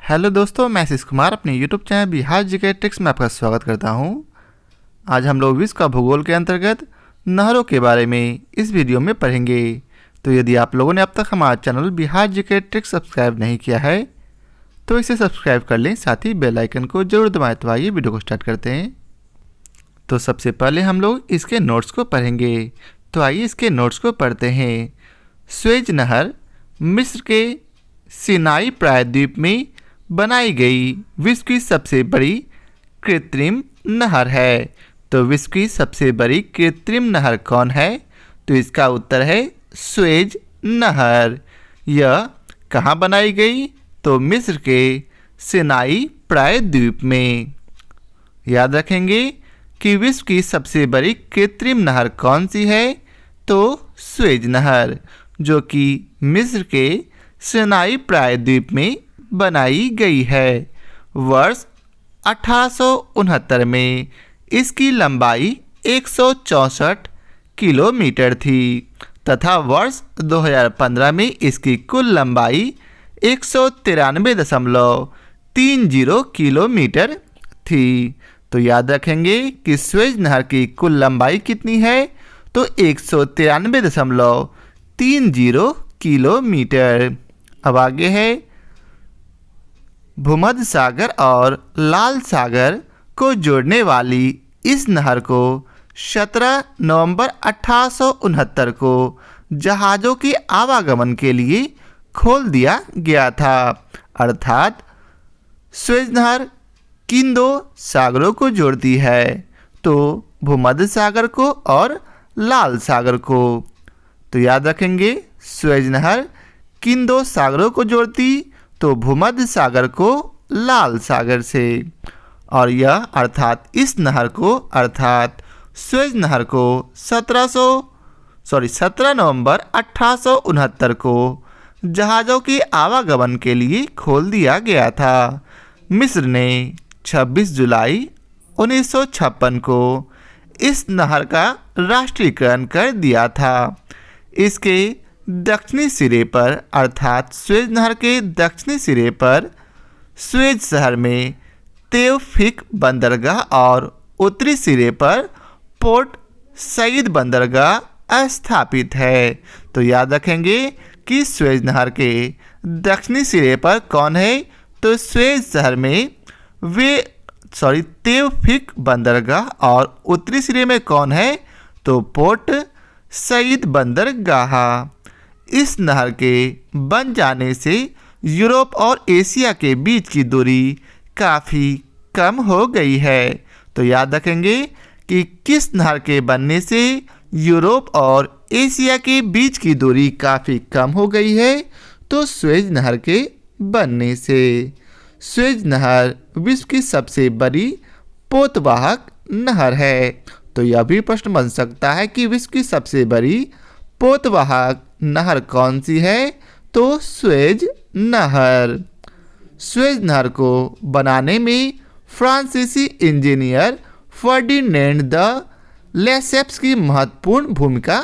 Hello दोस्तों, मैं आशीष कुमार अपने YouTube channel Bihar GK tricks में आपका स्वागत करता हूं। आज हम लोग विश्व का भूगोल के अंतर्गत नहरों के बारे में इस वीडियो में पढ़ेंगे। तो यदि आप लोगों ने अब तक हमारा channel Bihar GK tricks subscribe नहीं किया है तो इसे सब्सक्राइब कर लें, साथ ही बेल आइकन को जरूर दबाएं। तो आइए वीडियो को स्टार्ट करते हैं। तो सबसे पहले हम लोग इसके नोट्स को पढ़ेंगे। तो आइए इसके नोट्स को पढ़ते हैं। स्वेज नहर मिस्र के सिनाई प्रायद्वीप में बनाई गई विश्व की सबसे बड़ी कृत्रिम नहर है। तो विश्व की सबसे बड़ी कृत्रिम नहर कौन है? तो इसका उत्तर है स्वेज नहर। यह कहाँ बनाई गई? तो मिस्र के सिनाई प्रायद्वीप में। याद रखेंगे कि विश्व की सबसे बड़ी कृत्रिम नहर कौन सी है? तो स्वेज नहर, जो कि मिस्र के सिनाई प्रायद्वीप में बनाई गई है। वर्ष 1869 में इसकी लंबाई 164 किलोमीटर थी तथा वर्ष 2015 में इसकी कुल लंबाई 193.30 किलोमीटर थी। तो याद रखेंगे कि स्वेज नहर की कुल लंबाई कितनी है? तो 193.30 किलोमीटर। अब आगे है, भूमध्य सागर और लाल सागर को जोड़ने वाली इस नहर को 17 नवंबर 1869 को जहाज़ों के आवागमन के लिए खोल दिया गया था। अर्थात स्वेज नहर किन दो सागरों को जोड़ती है? तो भूमध्य सागर को और लाल सागर को। तो याद रखेंगे, स्वेज नहर किन दो सागरों को जोड़ती? तो भूमध्य सागर को लाल सागर से। और यह अर्थात इस नहर को अर्थात स्वेज नहर को 17 नवंबर 1869 को जहाज़ों के आवागमन के लिए खोल दिया गया था। मिस्र ने 26 जुलाई 1956 को इस नहर का राष्ट्रीयकरण कर दिया था। इसके दक्षिणी सिरे पर अर्थात स्वेज नहर के दक्षिणी सिरे पर स्वेज शहर में तेवफिक बंदरगाह और उत्तरी सिरे पर पोर्ट सईद बंदरगाह स्थापित है। तो याद रखेंगे कि स्वेज नहर के दक्षिणी सिरे पर कौन है? तो स्वेज शहर में तेवफिक बंदरगाह और उत्तरी सिरे में कौन है? तो पोर्ट सईद बंदरगाह। इस नहर के बन जाने से यूरोप और एशिया के बीच की दूरी काफ़ी कम हो गई है। तो याद रखेंगे कि किस नहर के बनने से यूरोप और एशिया के बीच की दूरी काफ़ी कम हो गई है? तो स्वेज नहर के बनने से। स्वेज नहर विश्व की सबसे बड़ी पोतवाहक नहर है। तो यह भी प्रश्न बन सकता है कि विश्व की सबसे बड़ी पोतवाहक नहर कौन सी है? तो स्वेज नहर। स्वेज नहर को बनाने में फ्रांसीसी इंजीनियर फर्डिनेंड द लेसेप्स की महत्वपूर्ण भूमिका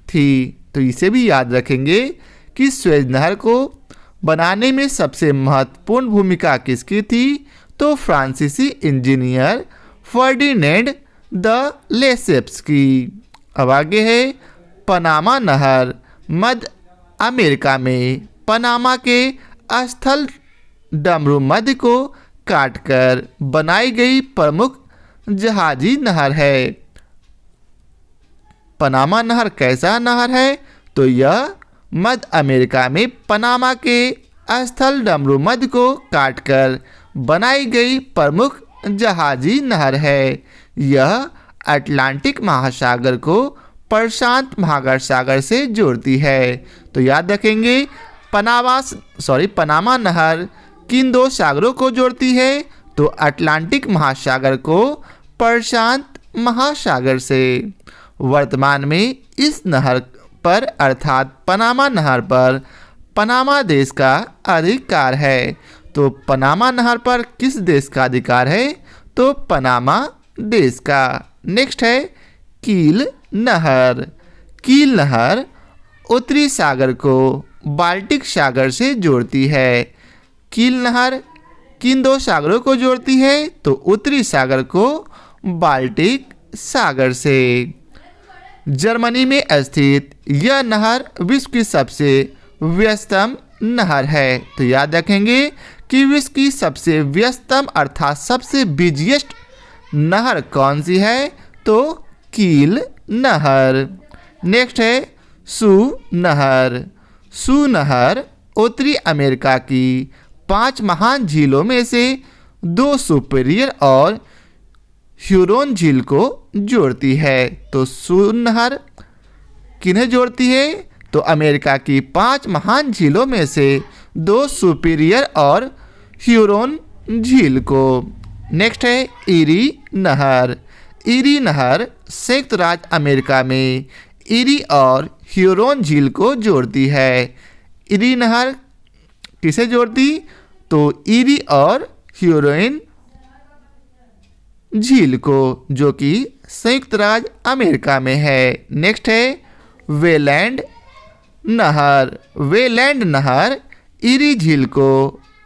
थी। तो इसे भी याद रखेंगे कि स्वेज नहर को बनाने में सबसे महत्वपूर्ण भूमिका किसकी थी? तो फ्रांसीसी इंजीनियर फर्डिनेंड द लेसेप्स की। अब आगे है, पनामा नहर मध्य अमेरिका में पनामा के स्थल डमरू मध्य को काटकर बनाई गई प्रमुख जहाजी नहर है। पनामा नहर कैसा नहर है? तो यह मध्य अमेरिका में पनामा के स्थल डमरू मध्य को काटकर बनाई गई प्रमुख जहाजी नहर है। यह अटलांटिक महासागर को प्रशांत महासागर से जोड़ती है। तो याद रखेंगे, पनामा नहर किन दो सागरों को जोड़ती है? तो अटलांटिक महासागर को प्रशांत महासागर से। वर्तमान में इस नहर पर अर्थात पनामा नहर पर पनामा देश का अधिकार है। तो पनामा नहर पर किस देश का अधिकार है? तो पनामा देश का। नेक्स्ट है कील नहर। कील नहर उत्तरी सागर को बाल्टिक सागर से जोड़ती है। कील नहर किन दो सागरों को जोड़ती है? तो उत्तरी सागर को बाल्टिक सागर से। जर्मनी में स्थित यह नहर विश्व की सबसे व्यस्तम नहर है। तो याद रखेंगे कि विश्व की सबसे व्यस्तम अर्थात सबसे बिजिएस्ट नहर कौन सी है? तो कील नहर। नेक्स्ट है सू नहर। सू नहर उत्तरी अमेरिका की 5 महान झीलों में से 2 सुपीरियर और ह्यूरोन झील को जोड़ती है। तो सू नहर किन्हें जोड़ती है? तो अमेरिका की 5 महान झीलों में से 2 सुपीरियर और ह्यूरोन झील को। नेक्स्ट है ईरी नहर। ईरी नहर संयुक्त राज्य अमेरिका में ईरी और ह्यूरोन झील को जोड़ती है। ईरी नहर किसे जोड़ती? तो ईरी और ह्यूरोन झील को, जो कि संयुक्त राज्य अमेरिका में है। नेक्स्ट है वेलैंड नहर। वेलैंड नहर ईरी झील को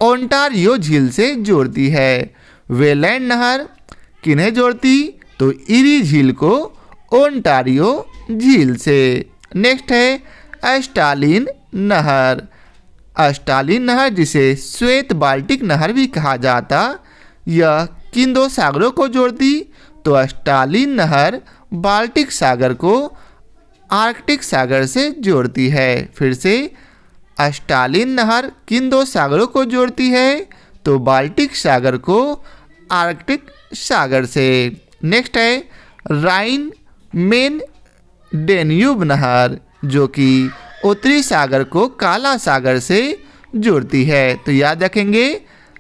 ओंटारियो झील से जोड़ती है। वेलैंड नहर किन्हें जोड़ती? तो ईरी झील को ओंटारियो झील से। नेक्स्ट है स्टालिन नहर। स्टालिन नहर जिसे श्वेत बाल्टिक नहर भी कहा जाता, यह किन 2 सागरों को जोड़ती? तो स्टालिन नहर बाल्टिक सागर को आर्कटिक सागर से जोड़ती है। फिर से स्टालिन नहर किन 2 सागरों को जोड़ती है? तो बाल्टिक सागर को आर्कटिक सागर से। नेक्स्ट है राइन मेन डेन्यूब नहर, जो कि उत्तरी सागर को काला सागर से जोड़ती है। तो याद रखेंगे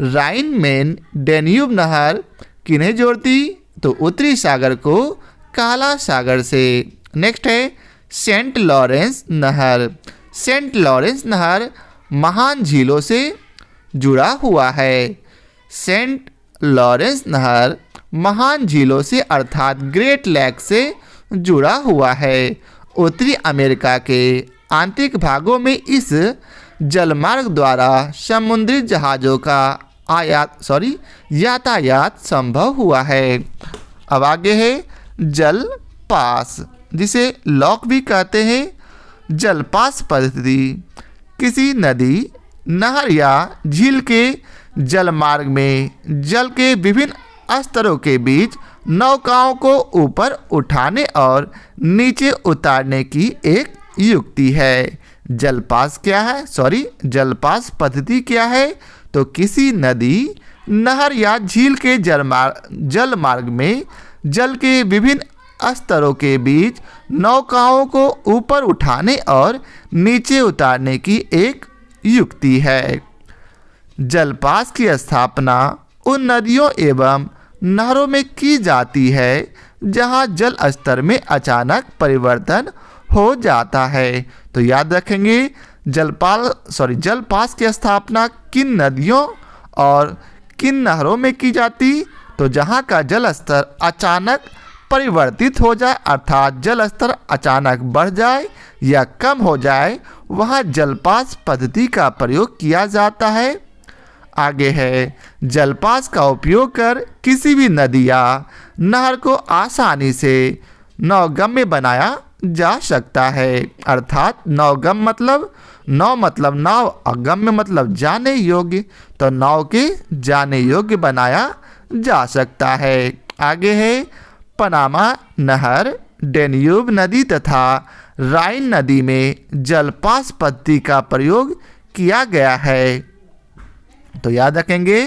राइन मेन डेन्यूब नहर किन्हें जोड़ती? तो उत्तरी सागर को काला सागर से। नेक्स्ट है सेंट लॉरेंस नहर। सेंट लॉरेंस नहर महान झीलों से जुड़ा हुआ है। सेंट लॉरेंस नहर महान झीलों से अर्थात ग्रेट लेक से जुड़ा हुआ है। उत्तरी अमेरिका के आंतरिक भागों में इस जलमार्ग द्वारा समुद्री जहाज़ों का यातायात संभव हुआ है। अब आगे है जल पास, जिसे लॉक भी कहते हैं। जल पास पद्धति किसी नदी, नहर या झील के जलमार्ग में जल के विभिन्न स्तरों के बीच नौकाओं को ऊपर उठाने और नीचे उतारने की एक युक्ति है। जलपास क्या है? जलपास पद्धति क्या है? तो किसी नदी, नहर या झील के जलमार्ग में जल के विभिन्न स्तरों के बीच नौकाओं को ऊपर उठाने और नीचे उतारने की एक युक्ति है। जलपास की स्थापना उन नदियों एवं नहरों में की जाती है जहां जल स्तर में अचानक परिवर्तन हो जाता है। तो याद रखेंगे जलपास की स्थापना किन नदियों और किन नहरों में की जाती? तो जहां का जल स्तर अचानक परिवर्तित हो जाए अर्थात जल स्तर अचानक बढ़ जाए या कम हो जाए, वहां जलपास पद्धति का प्रयोग किया जाता है। आगे है जलपास का उपयोग कर किसी भी नदी या नहर को आसानी से नौगम्य बनाया जा सकता है। अर्थात नौगम्य मतलब नाव, अगम्य मतलब जाने योग्य, तो नाव के जाने योग्य बनाया जा सकता है। आगे है पनामा नहर, डेन्यूब नदी तथा राइन नदी में जलपास पद्धति का प्रयोग किया गया है। तो याद रखेंगे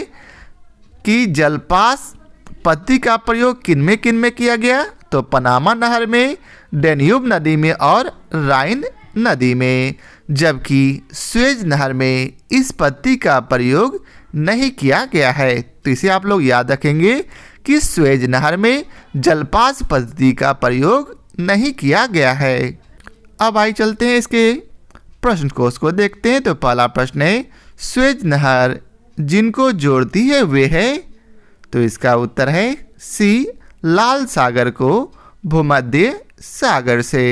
कि जलपास पद्धति का प्रयोग किन में किया गया? तो पनामा नहर में, डेन्यूब नदी में और राइन नदी में, जबकि स्वेज नहर में इस पद्धति का प्रयोग नहीं किया गया है। तो इसे आप लोग याद रखेंगे कि स्वेज नहर में जलपास पद्धति का प्रयोग नहीं किया गया है। अब आइए चलते हैं इसके प्रश्न कोश को देखते हैं। तो पहला प्रश्न है स्वेज नहर जिनको जोड़ती है वे है? तो इसका उत्तर है सी, लाल सागर को भूमध्य सागर से।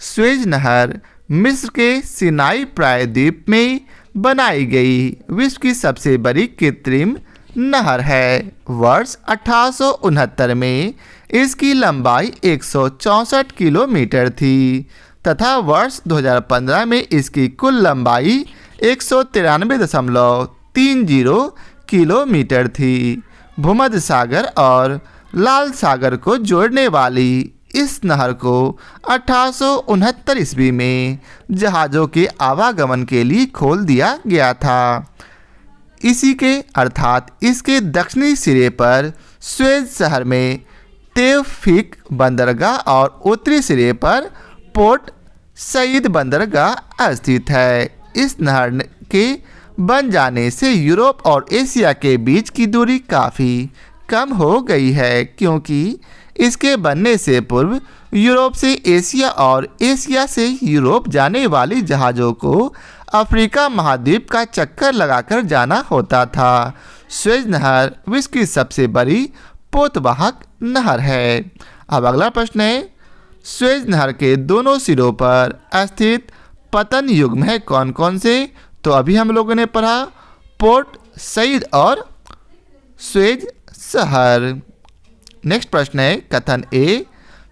स्वेज नहर मिस्र के सिनाई प्रायद्वीप में बनाई गई विश्व की सबसे बड़ी कृत्रिम नहर है। वर्ष 1869 में इसकी लंबाई 164 किलोमीटर थी तथा वर्ष 2015 में इसकी कुल लंबाई 193.30 किलोमीटर थी। भूमध्य सागर और लाल सागर को जोड़ने वाली इस नहर को 1869 ईस्वी में जहाज़ों के आवागमन के लिए खोल दिया गया था। इसी के अर्थात इसके दक्षिणी सिरे पर स्वेज शहर में तेवफिक बंदरगाह और उत्तरी सिरे पर पोर्ट सईद बंदरगाह स्थित है। इस नहर के बन जाने से यूरोप और एशिया के बीच की दूरी काफ़ी कम हो गई है, क्योंकि इसके बनने से पूर्व यूरोप से एशिया और एशिया से यूरोप जाने वाली जहाज़ों को अफ्रीका महाद्वीप का चक्कर लगाकर जाना होता था। स्वेज नहर विश्व की सबसे बड़ी पोतवाहक नहर है। अब अगला प्रश्न है, स्वेज नहर के दोनों सिरों पर स्थित पतन युग्म है कौन कौन से? तो अभी हम लोगों ने पढ़ा पोर्ट सईद और स्वेज शहर। नेक्स्ट प्रश्न है कथन ए,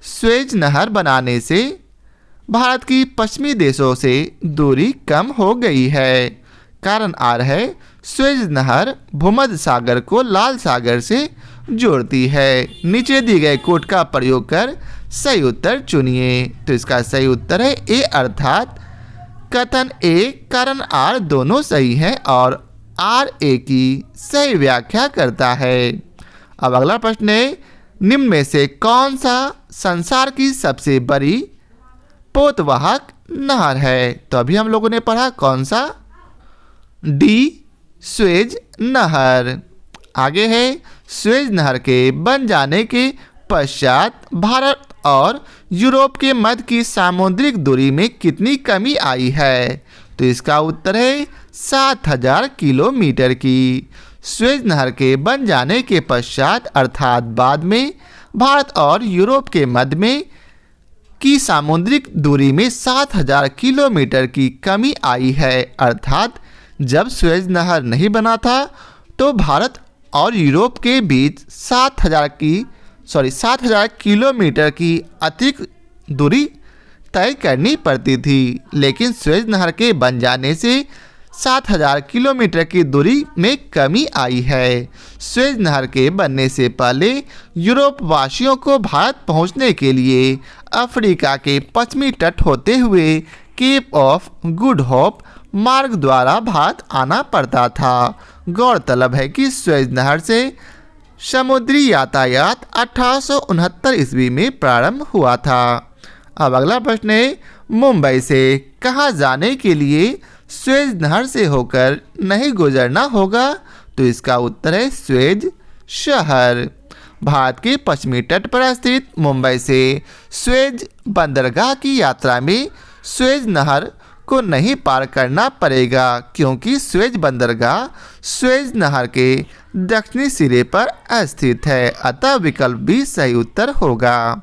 स्वेज नहर बनाने से भारत की पश्चिमी देशों से दूरी कम हो गई है। कारण आर है, स्वेज नहर भूमध्य सागर को लाल सागर से जोड़ती है। नीचे दिए गए कोड का प्रयोग कर सही उत्तर चुनिए। तो इसका सही उत्तर है ए, अर्थात कथन ए कारण आर दोनों सही है और आर ए की सही व्याख्या करता है। अब अगला प्रश्न है, निम्न में से कौन सा संसार की सबसे बड़ी पोतवाहक नहर है? तो अभी हम लोगों ने पढ़ा कौन सा? डी, स्वेज नहर। आगे है, स्वेज नहर के बन जाने के पश्चात भारत और यूरोप के मध्य की सामुद्रिक दूरी में कितनी कमी आई है? तो इसका उत्तर है 7000 किलोमीटर की। स्वेज नहर के बन जाने के पश्चात अर्थात बाद में भारत और यूरोप के मध्य में की सामुद्रिक दूरी में 7000 किलोमीटर की कमी आई है। अर्थात जब स्वेज नहर नहीं बना था तो भारत और यूरोप के बीच 7000 किलोमीटर की अतिरिक्त दूरी तय करनी पड़ती थी, लेकिन स्वेज नहर के बन जाने से 7000 किलोमीटर की दूरी में कमी आई है। स्वेज नहर के बनने से पहले यूरोप वासियों को भारत पहुंचने के लिए अफ्रीका के पश्चिमी तट होते हुए केप ऑफ गुड होप मार्ग द्वारा भारत आना पड़ता था। गौरतलब है कि स्वेज नहर से समुद्री यातायात 1869 ईस्वी में प्रारंभ हुआ था। अब अगला प्रश्न है, मुंबई से कहाँ जाने के लिए स्वेज नहर से होकर नहीं गुजरना होगा? तो इसका उत्तर है स्वेज शहर। भारत के पश्चिमी तट पर स्थित मुंबई से स्वेज बंदरगाह की यात्रा में स्वेज नहर को नहीं पार करना पड़ेगा, क्योंकि स्वेज बंदरगाह स्वेज नहर के दक्षिणी सिरे पर स्थित है। अतः विकल्प बी सही उत्तर होगा।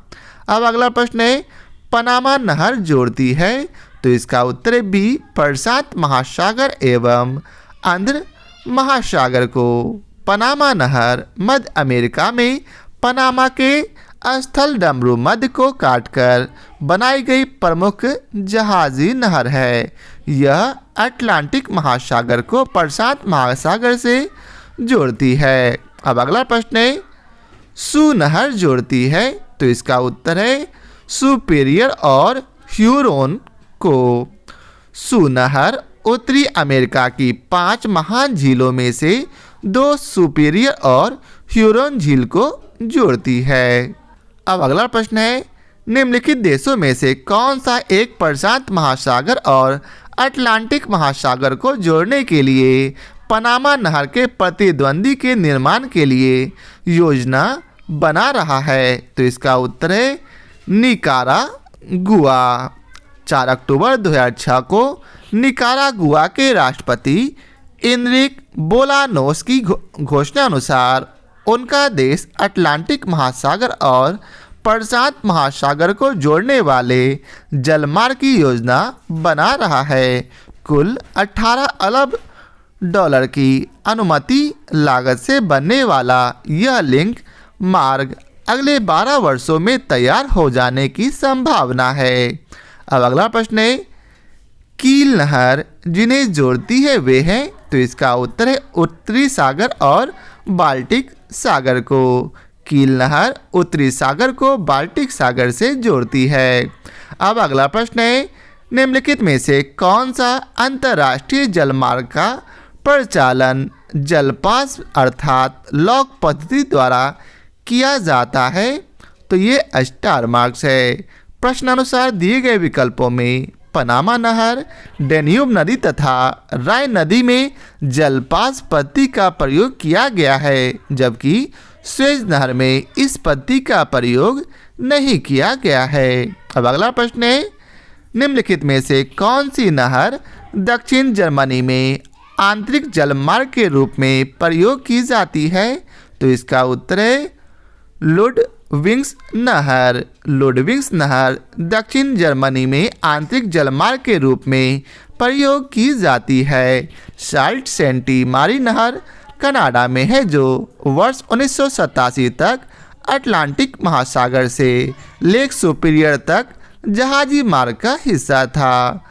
अब अगला प्रश्न है, पनामा नहर जोड़ती है? तो इसका उत्तर है बी, प्रशांत महासागर एवं आंध्र महासागर को। पनामा नहर मध्य अमेरिका में पनामा के स्थल डमरू मध्य को काटकर बनाई गई प्रमुख जहाजी नहर है। यह अटलांटिक महासागर को प्रशांत महासागर से जोड़ती है। अब अगला प्रश्न है, सू नहर जोड़ती है? तो इसका उत्तर है सुपीरियर और ह्यूरोन को। सू नहर उत्तरी अमेरिका की 5 महान झीलों में से 2 सुपीरियर और ह्यूरोन झील को जोड़ती है। अब अगला प्रश्न है, निम्नलिखित देशों में से कौन सा एक प्रशांत महासागर और अटलांटिक महासागर को जोड़ने के लिए पनामा नहर के प्रतिद्वंदी के निर्माण के लिए योजना बना रहा है? तो इसका उत्तर है निकारागुआ। 4 अक्टूबर 2006 को निकारागुआ के राष्ट्रपति एनरिक बोलानोस की घोषणा अनुसार उनका देश अटलांटिक महासागर और प्रशांत महासागर को जोड़ने वाले जलमार्ग की योजना बना रहा है। कुल 18 अरब डॉलर की अनुमति लागत से बनने वाला यह लिंक मार्ग अगले 12 वर्षों में तैयार हो जाने की संभावना है। अब अगला प्रश्न है, कील नहर जिन्हें जोड़ती है वे हैं, तो इसका उत्तर है उत्तरी सागर और बाल्टिक सागर को। कील नहर उत्तरी सागर को बाल्टिक सागर से जोड़ती है। अब अगला प्रश्न है, निम्नलिखित में से कौन सा अंतर्राष्ट्रीय जलमार्ग का परिचालन जलपास अर्थात लॉक पद्धति द्वारा किया जाता है, तो ये स्टार मार्क्स है। प्रश्नानुसार दिए गए विकल्पों में पनामा नहर, डेन्यूब नदी तथा राइन नदी में जलपास पद्धति का प्रयोग किया गया है, जबकि स्वेज नहर में इस पद्धति का प्रयोग नहीं किया गया है। अब अगला प्रश्न है, निम्नलिखित में से कौन सी नहर दक्षिण जर्मनी में आंतरिक जलमार्ग के रूप में प्रयोग की जाती है, तो इसका उत्तर है लुडविग्स नहर। लुडविग्स नहर दक्षिण जर्मनी में आंतरिक जलमार्ग के रूप में प्रयोग की जाती है। साल्ट सेंटी मारी नहर कनाडा में है, जो वर्ष 1987 तक अटलांटिक महासागर से लेक सुपीरियर तक जहाजी मार्ग का हिस्सा था।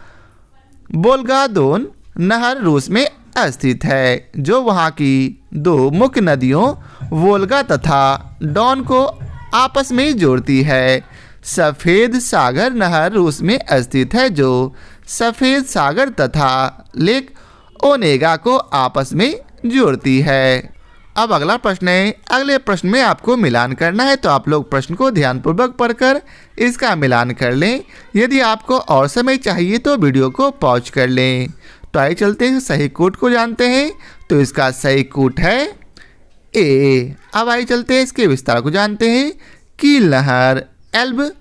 वोल्गा-दोन नहर रूस में स्थित है, जो वहाँ की दो मुख्य नदियों वोल्गा तथा डॉन को आपस में जोड़ती है। सफ़ेद सागर नहर रूस में स्थित है, जो सफ़ेद सागर तथा लेक ओनेगा को आपस में जोड़ती है। अब अगला प्रश्न है, अगले प्रश्न में आपको मिलान करना है, तो आप लोग प्रश्न को ध्यानपूर्वक पढ़कर इसका मिलान कर लें। यदि आपको और समय चाहिए तो वीडियो को पॉज कर लें। तो आइए चलते हैं सही कूट को जानते हैं। तो इसका सही कूट है ए। अब आइए चलते हैं इसके विस्तार को जानते हैं। कील नहर एल्ब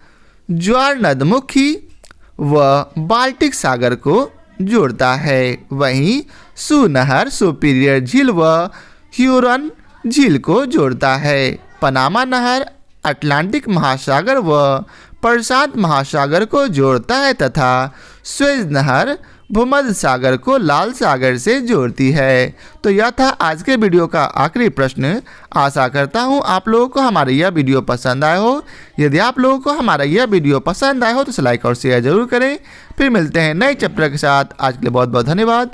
ज्वार नदमुखी व बाल्टिक सागर को जोड़ता है, वहीं सू नहर सुपीरियर झील व ह्यूरन झील को जोड़ता है। पनामा नहर अटलांटिक महासागर व प्रशांत महासागर को जोड़ता है तथा स्वेज नहर भूमध्य सागर को लाल सागर से जोड़ती है। तो यह था आज के वीडियो का आखिरी प्रश्न। आशा करता हूँ आप लोगों को हमारा यह वीडियो पसंद आया हो। यदि आप लोगों को हमारा यह वीडियो पसंद आया हो तो लाइक और शेयर जरूर करें। फिर मिलते हैं नए चैप्टर के साथ। आज के लिए बहुत बहुत धन्यवाद।